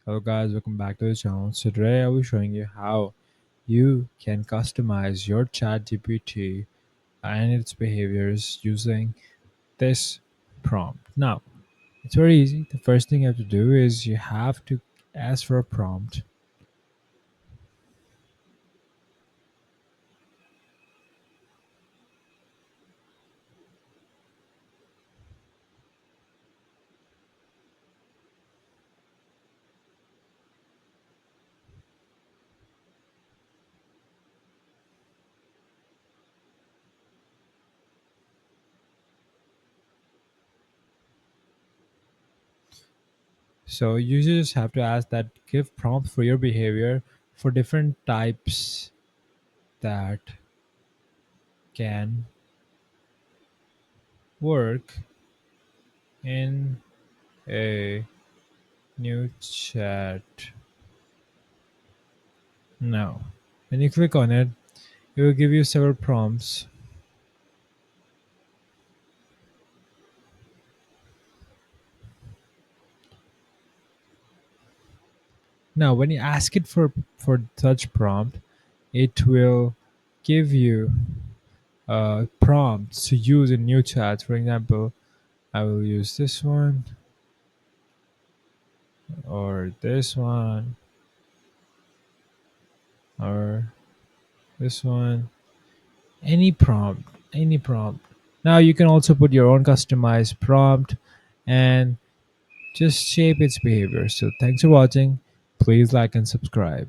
Hello guys, welcome back to the channel. So today I will be showing you how you can customize your ChatGPT and its behaviors using this prompt. Now, it's very easy. The first thing you have to do is you have to ask for a prompt. So you just have to ask that give prompt for your behavior for different types that can work in a new chat. Now, when you click on it, it will give you several prompts. Now, when you ask it for such prompt, it will give you prompts to use in new chats. For example, I will use this one or this one or this one. Any prompt, any prompt. Now you can also put your own customized prompt and just shape its behavior. So thanks for watching. Please like and subscribe.